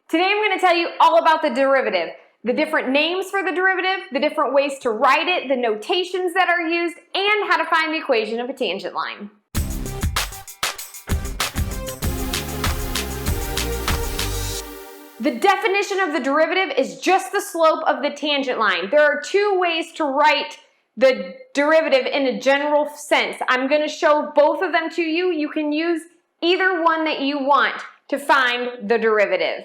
Today I'm going to tell you all about the derivative, the different names for the derivative, the different ways to write it, the notations that are used, and how to find the equation of a tangent line. The definition of the derivative is just the slope of the tangent line. There are two ways to write the derivative in a general sense. I'm going to show both of them to you. You can use either one that you want to find the derivative.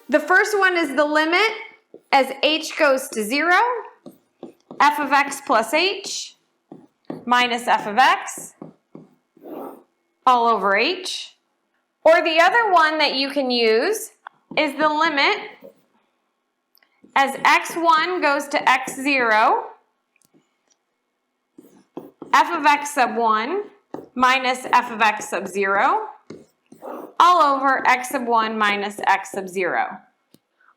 The first one is the limit as h goes to 0, f of x plus h minus f of x all over h. Or the other one that you can use is the limit as x1 goes to x0, f of x sub 1 minus f of x sub 0 all over x sub 1 minus x sub 0.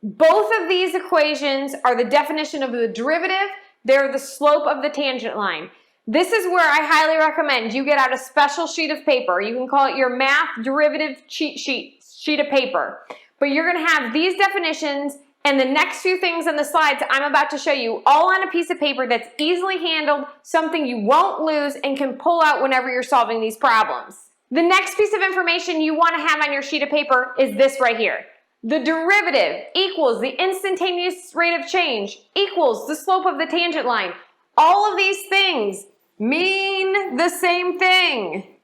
Both of these equations are the definition of the derivative. They're the slope of the tangent line. This is where I highly recommend you get out a special sheet of paper. You can call it your math derivative cheat sheet of paper. But you're going to have these definitions and the next few things on the slides I'm about to show you all on a piece of paper that's easily handled, something you won't lose and can pull out whenever you're solving these problems. The next piece of information you want to have on your sheet of paper is this right here. The derivative equals the instantaneous rate of change equals the slope of the tangent line. All of these things mean the same thing.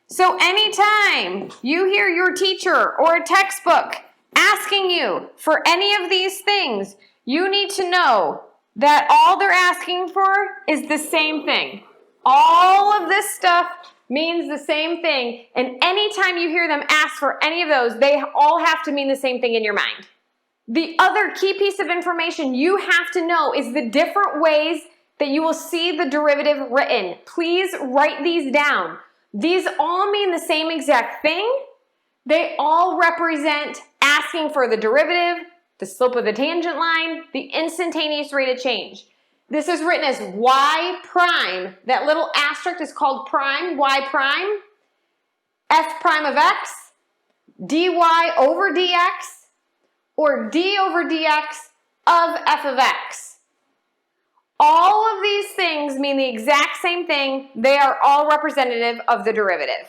So anytime you hear your teacher or a textbook asking you for any of these things, you need to know that all they're asking for is the same thing. All of this stuff means the same thing, and anytime you hear them ask for any of those, they all have to mean the same thing in your mind. The other key piece of information you have to know is the different ways that you will see the derivative written. Please write these down. These all mean the same exact thing. They all represent asking for the derivative, the slope of the tangent line, the instantaneous rate of change. This is written as y prime. That little asterisk is called prime, y prime, f prime of x, dy over dx, or d over dx of f of x. All of these things mean the exact same thing. They are all representative of the derivative.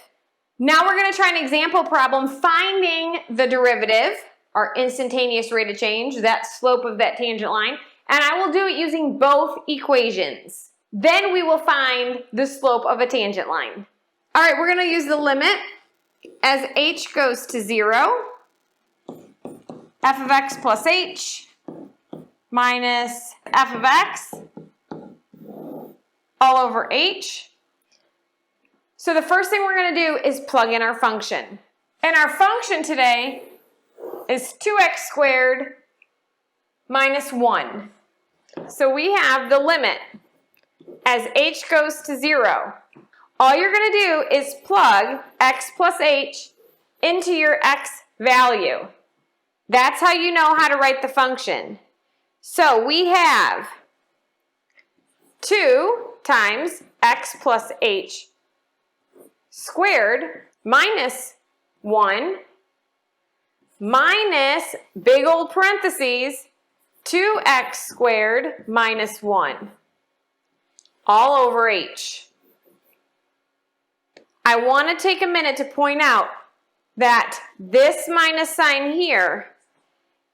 Now we're going to try an example problem finding the derivative, our instantaneous rate of change, that slope of that tangent line, and I will do it using both equations. Then we will find the slope of a tangent line. All right, we're going to use the limit as h goes to 0, f of x plus h minus f of x all over h. So the first thing we're going to do is plug in our function. And our function today is 2x squared minus 1. So we have the limit as h goes to 0. All you're going to do is plug x plus h into your x value. That's how you know how to write the function. So we have 2 times x plus h squared minus 1 minus big old parentheses 2x squared minus 1 all over h. I want to take a minute to point out that this minus sign here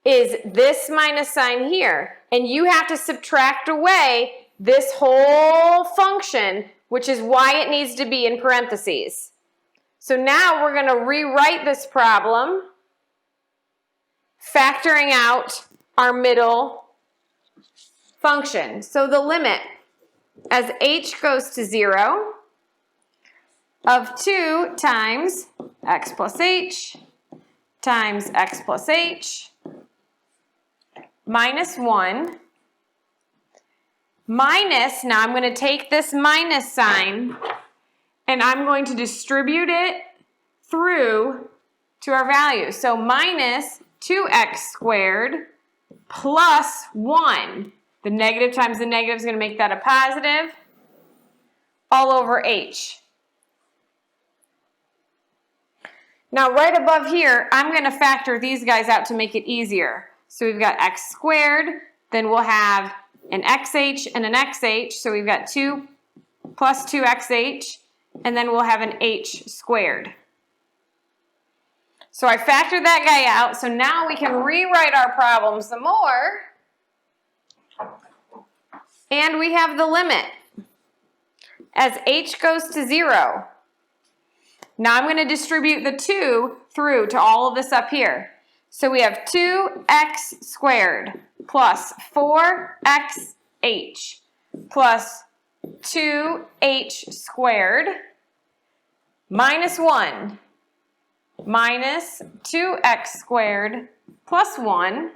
is this minus sign here, and you have to subtract away this whole function, which is why it needs to be in parentheses. So now we're going to rewrite this problem, factoring out our middle function. So the limit as h goes to 0 of 2 times x plus h times x plus h minus 1 minus, now I'm going to take this minus sign and I'm going to distribute it through to our value. So minus 2x squared plus 1. The negative times the negative is going to make that a positive all over h. Now right above here, I'm going to factor these guys out to make it easier. So we've got x squared, then we'll have an xh and an xh, so we've got 2 plus 2xh, and then we'll have an h squared. So I factored that guy out, so now we can rewrite our problem some more. And we have the limit as h goes to 0. Now I'm going to distribute the 2 through to all of this up here. So we have 2x squared plus 4xh plus 2h squared minus 1 minus 2x squared plus 1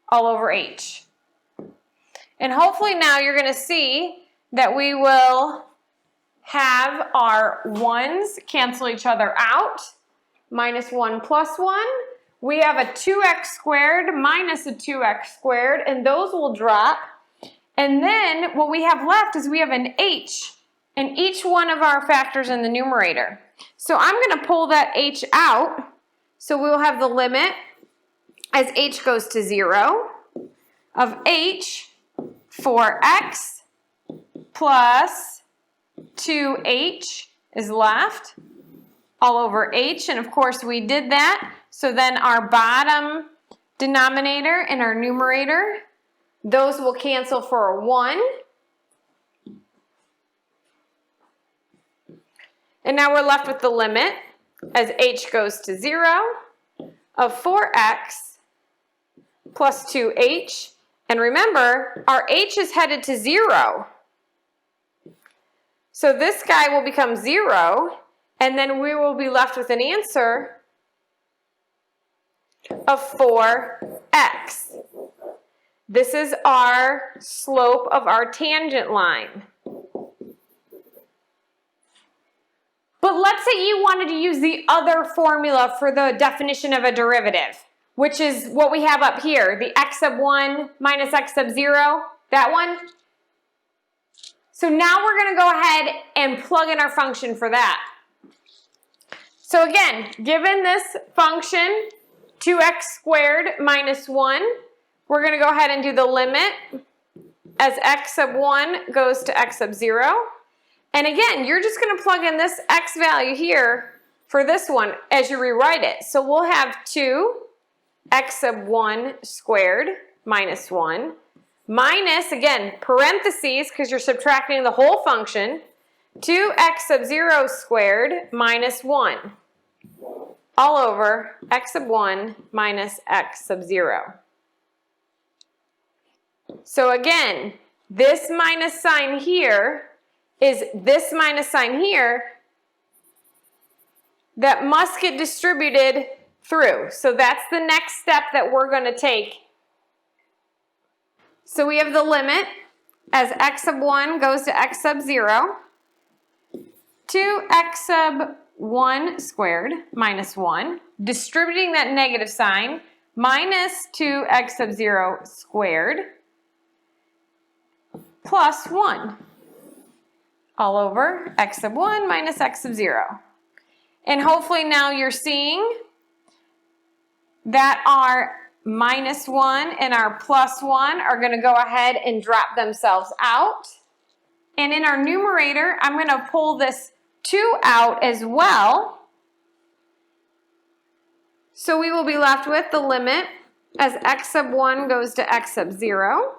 all over h. And hopefully now you're going to see that we will have our 1's cancel each other out. Minus 1 plus 1. We have a 2x squared minus a 2x squared, and those will drop. And then what we have left is we have an h in each one of our factors in the numerator. So I'm going to pull that h out. So we'll have the limit as h goes to 0 of h 4x plus 2h is left all over h, and of course we did that. So then our bottom denominator and our numerator, those will cancel for a 1. And now we're left with the limit as h goes to 0 of 4x plus 2h. And remember, our h is headed to 0. So this guy will become 0, and then we will be left with an answer of 4x. This is our slope of our tangent line. But let's say you wanted to use the other formula for the definition of a derivative, which is what we have up here, the x sub 1 minus x sub 0, that one. So now we're going to go ahead and plug in our function for that. So again, given this function, 2x squared minus 1, we're going to go ahead and do the limit as x sub 1 goes to x sub 0. And again, you're just going to plug in this x value here for this one as you rewrite it. So we'll have 2x sub 1 squared minus 1 minus, again, parentheses because you're subtracting the whole function, 2x sub 0 squared minus 1 all over x sub 1 minus x sub 0. So again, this minus sign here is this minus sign here that must get distributed through. So that's the next step that we're going to take. So we have the limit as x sub 1 goes to x sub 0, 2x sub 1 squared minus 1, distributing that negative sign, minus 2x sub 0 squared plus 1 all over x sub 1 minus x sub 0. And hopefully now you're seeing that our minus 1 and our plus 1 are going to go ahead and drop themselves out. And in our numerator, I'm going to pull this 2 out as well. So we will be left with the limit as x sub 1 goes to x sub 0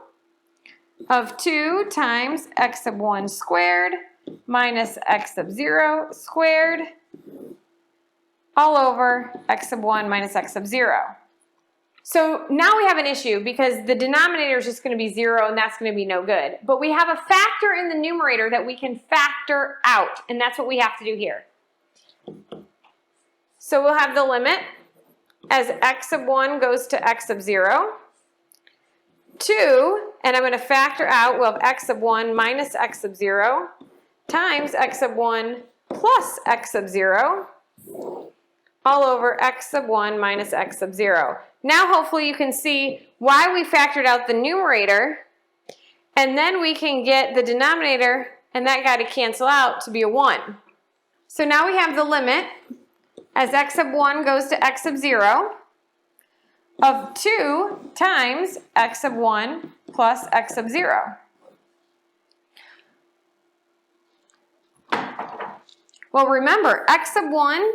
of 2 times x sub 1 squared minus x sub 0 squared all over x sub 1 minus x sub 0. So now we have an issue because the denominator is just going to be 0 and that's going to be no good. But we have a factor in the numerator that we can factor out, and that's what we have to do here. So we'll have the limit as x sub 1 goes to x sub 0, 2, and I'm going to factor out, we'll have x sub 1 minus x sub 0 times x sub 1 plus x sub 0 all over x sub 1 minus x sub 0. Now hopefully you can see why we factored out the numerator, and then we can get the denominator and that guy to cancel out to be a 1. So now we have the limit as x sub 1 goes to x sub 0 of 2 times x sub 1 plus x sub 0. Well, remember, x sub 1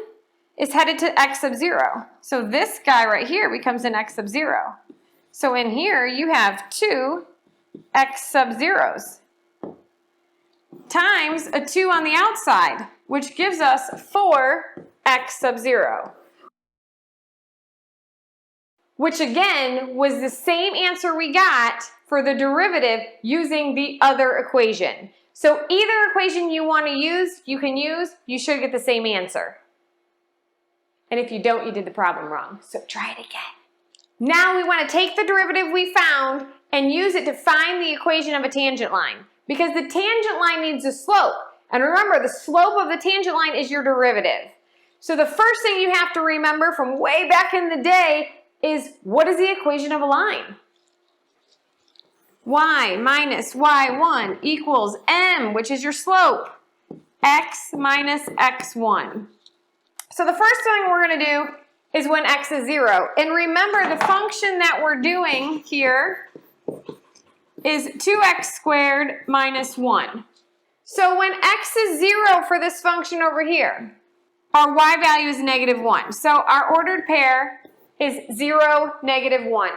is headed to x sub 0. So this guy right here becomes an x sub 0. So in here, you have 2 x sub 0s times a 2 on the outside, which gives us 4 x sub 0. Which again was the same answer we got for the derivative using the other equation. So either equation you want to use, you can use, you should get the same answer. And if you don't, you did the problem wrong. So try it again. Now we want to take the derivative we found and use it to find the equation of a tangent line. Because the tangent line needs a slope. And remember, the slope of the tangent line is your derivative. So the first thing you have to remember from way back in the day is, what is the equation of a line? Y minus y1 equals m, which is your slope, x minus x1. So the first thing we're going to do is when x is 0. And remember, the function that we're doing here is 2x squared minus 1. So when x is 0 for this function over here, our y value is -1. So our ordered pair is 0, -1.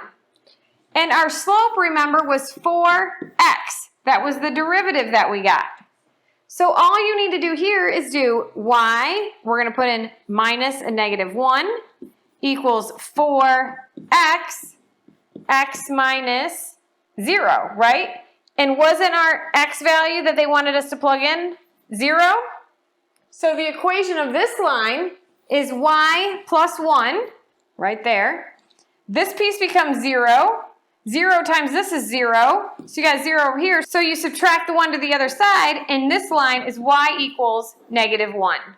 And our slope, remember, was 4x. That was the derivative that we got. So all you need to do here is do y, we're going to put in minus a -1, equals 4x, x minus 0, right? And wasn't our x value that they wanted us to plug in 0? So the equation of this line is y plus 1, right there. This piece becomes 0. 0 times this is 0. So you got 0 over here. So you subtract the 1 to the other side, and this line is y equals -1.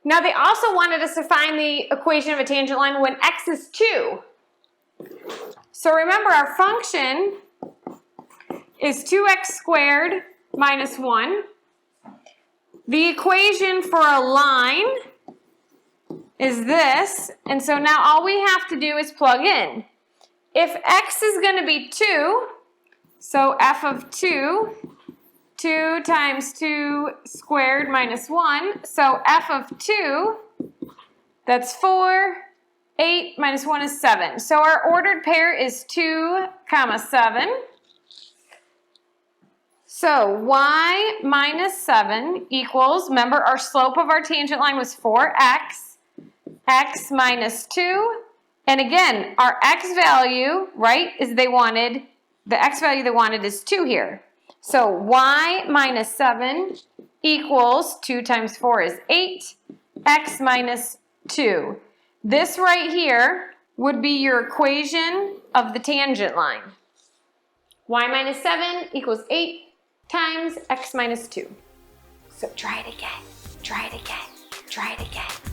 Now they also wanted us to find the equation of a tangent line when x is 2. So remember, our function is 2x squared minus 1. The equation for a line is this, and so now all we have to do is plug in. If x is going to be 2, so f of 2, 2 times 2 squared minus 1, so f of 2, that's 4, 8 minus 1 is 7. So our ordered pair is 2, 7. So y minus 7 equals, remember our slope of our tangent line was 4x, x minus 2, and again, our x value, right, is the x value they wanted is 2 here. So y minus 7 equals 2 times 4 is 8, x minus 2. This right here would be your equation of the tangent line. Y minus 7 equals 8 times x minus 2. So try it again, try it again, try it again.